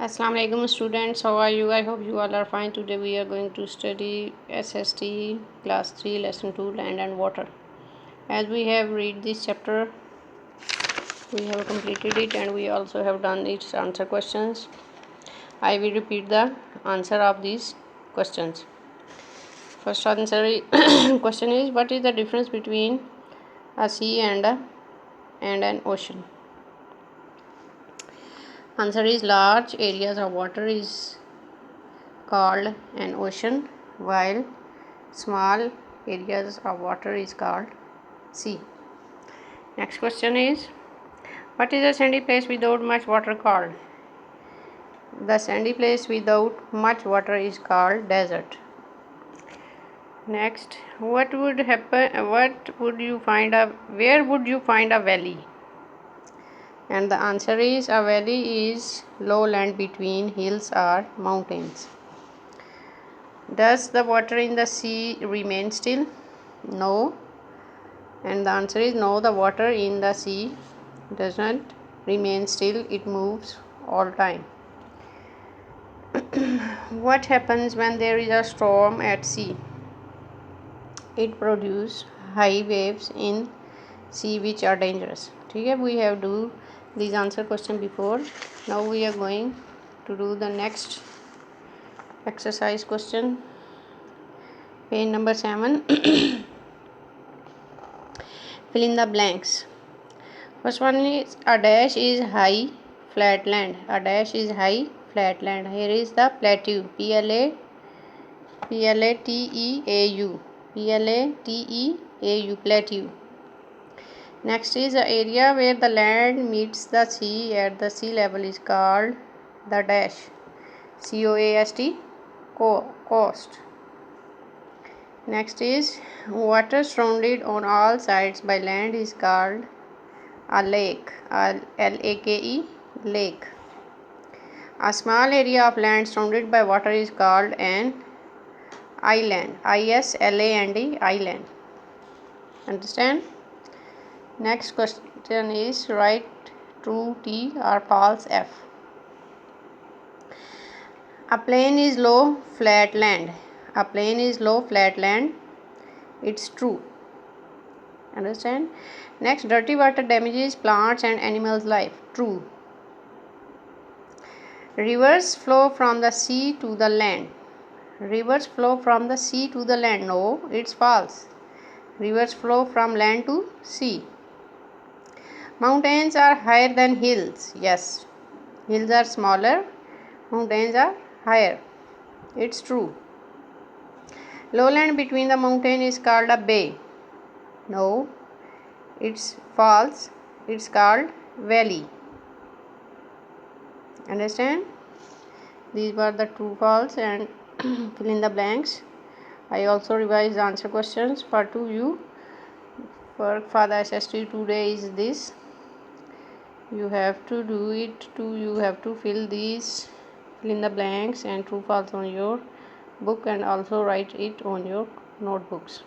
Assalamu alaikum students, how are you? I hope you all are fine. Today we are going to study SST class 3 lesson 2 land and water. As we have read this chapter, we have completed it and we also have done its answer questions. I will repeat the answer of these questions. First answer question is, what is the difference between a sea and an ocean? Answer is, large areas of water is called an ocean, while small areas of water is called sea. Next question is, what is a sandy place without much water called? The sandy place without much water is called desert. Next, what would happen? Where would you find a valley? And the answer is, a valley is lowland between hills or mountains. Does the water in the sea remain still? No. And the answer is no, the water in the sea does not remain still, it moves all time. What happens when there is a storm at sea? It produces high waves in sea which are dangerous. Okay, we have do these answer question before. Now we are going to do the next exercise question. Page number 7. Fill in the blanks. First one is, a dash is high flat land. A dash is high flat land. Here is the plateau. Plateau. Plateau. Plateau. Next is, the area where the land meets the sea at the sea level is called the dash. Coast. Coast. Next is, water surrounded on all sides by land is called a lake. Lake. Lake. A small area of land surrounded by water is called an island. Island. Island. Understand? Next question is, write true T or false F. A plain is low flat land. A plain is low flat land. It's true. Understand? Next, dirty water damages plants and animals' life. True. Rivers flow from the sea to the land. Rivers flow from the sea to the land. No, it's false. Rivers flow from land to sea. Mountains are higher than hills. Yes. Hills are smaller. Mountains are higher. It's true. Lowland between the mountain is called a bay. No, it's false. It's called valley. Understand? These were the true false and fill in the blanks. I also revised the answer questions for 2U. For the SST today is this. You have to do it too. You have to fill in the blanks and true false on your book and also write it on your notebooks.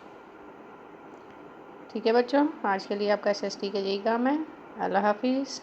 ठीक है बच्चों, आज के लिए आपका SST का यही काम है. अल्लाह हाफिज़.